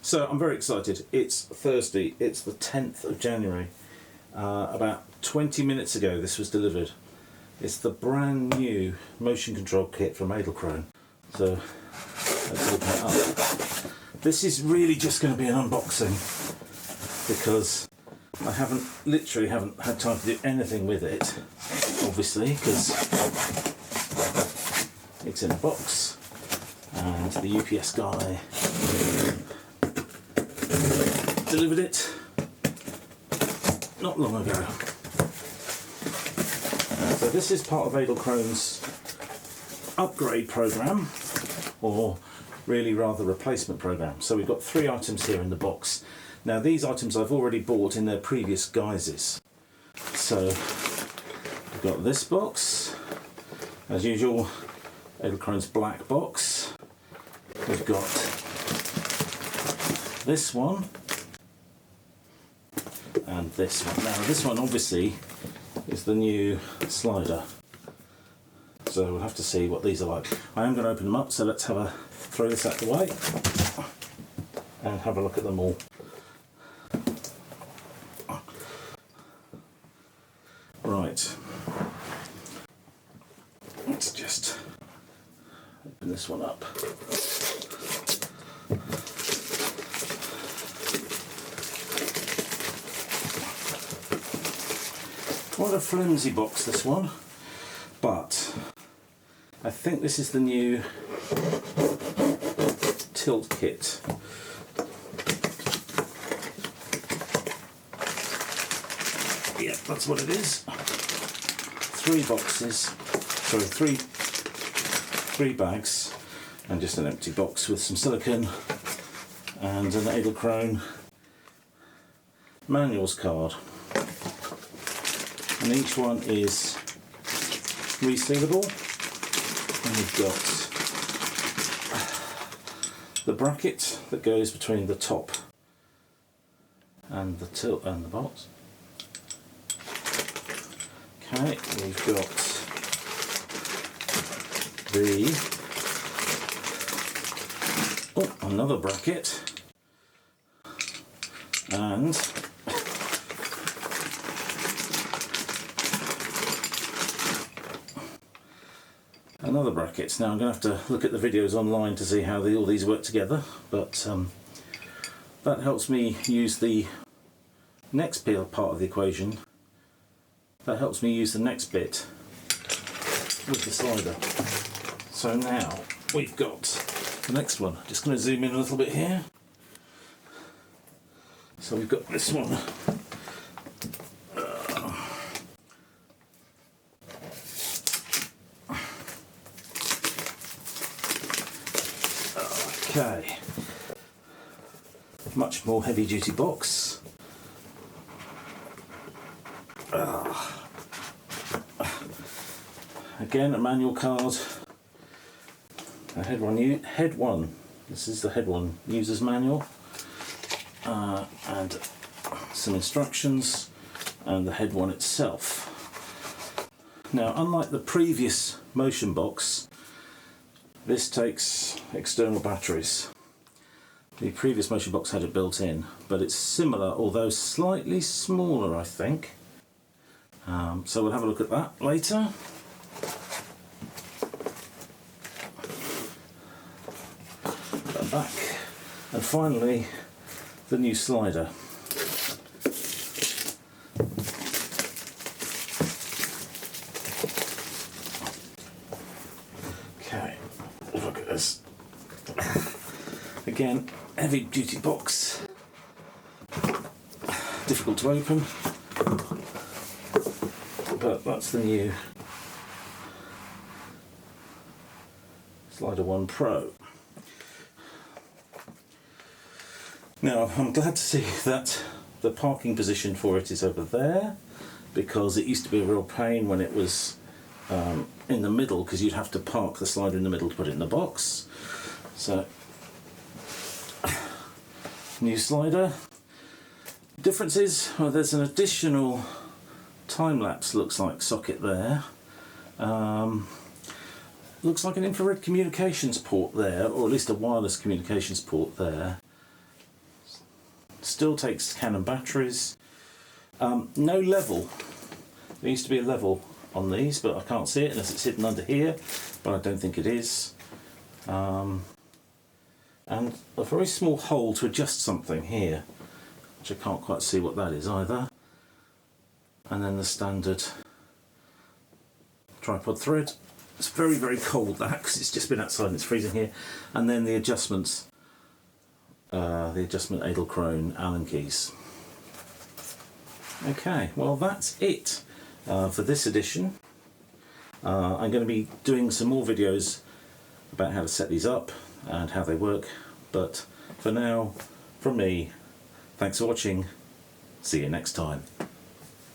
So I'm very excited. It's Thursday, it's the 10th of January. About 20 minutes ago this was delivered. It's the brand new motion control kit from Edelkrone. So let's open it up. This is really just going to be an unboxing because I literally haven't had time to do anything with it, obviously, because it's in a box and the UPS guy delivered it not long ago. So this is part of Edelkrone's upgrade program, or really rather replacement program. So we've got 3 items here in the box. Now these items I've already bought in their previous guises. So we've got this box, as usual, Edelkrone's black box. We've got this one and this one. Now this one obviously is the new slider, so we'll have to see what these are like. I am going to open them up, so let's throw this out the way and have a look at them all. Right, let's just open this one up. What a flimsy box, this one, but I think this is the new tilt kit. Yeah, that's what it is. 3 boxes, sorry, three bags, and just an empty box with some silicone and an Edelkrone manuals card. And each one is resealable. And we've got the bracket that goes between the top and the tilt and the box. Okay, we've got another bracket and another bracket. Now I'm going to have to look at the videos online to see how all these work together, but that helps me use the next part of the equation. That helps me use the next bit with the slider. So now we've got the next one. Just going to zoom in a little bit here. So we've got this one. Okay, much more heavy duty box. Again, a manual card, a HeadOne, this is the HeadOne user's manual, and some instructions, and the HeadOne itself. Now, unlike the previous motion box, this takes external batteries. The previous motion box had it built in, but it's similar, although slightly smaller, I think. So we'll have a look at that later. That back. And finally, the new slider. Okay, look at this. Again, heavy duty box. Difficult to open. But that's the new SliderOne Pro. Now I'm glad to see that the parking position for it is over there, because it used to be a real pain when it was in the middle, because you'd have to park the slider in the middle to put it in the box. So, new slider. Difference is, well, there's an additional time-lapse, looks like, socket there. Looks like an infrared communications port there, or at least a wireless communications port there. still takes Canon batteries. No level. There used to be a level on these, but I can't see it unless it's hidden under here, but I don't think it is. And a very small hole to adjust something here, which I can't quite see what that is either. And then the standard tripod thread. It's very, very cold, that, because it's just been outside and it's freezing here. And then the adjustments, the adjustment Edelkrone Allen keys. Okay, well that's it for this edition. I'm going to be doing some more videos about how to set these up and how they work, but for now, from me, thanks for watching, see you next time.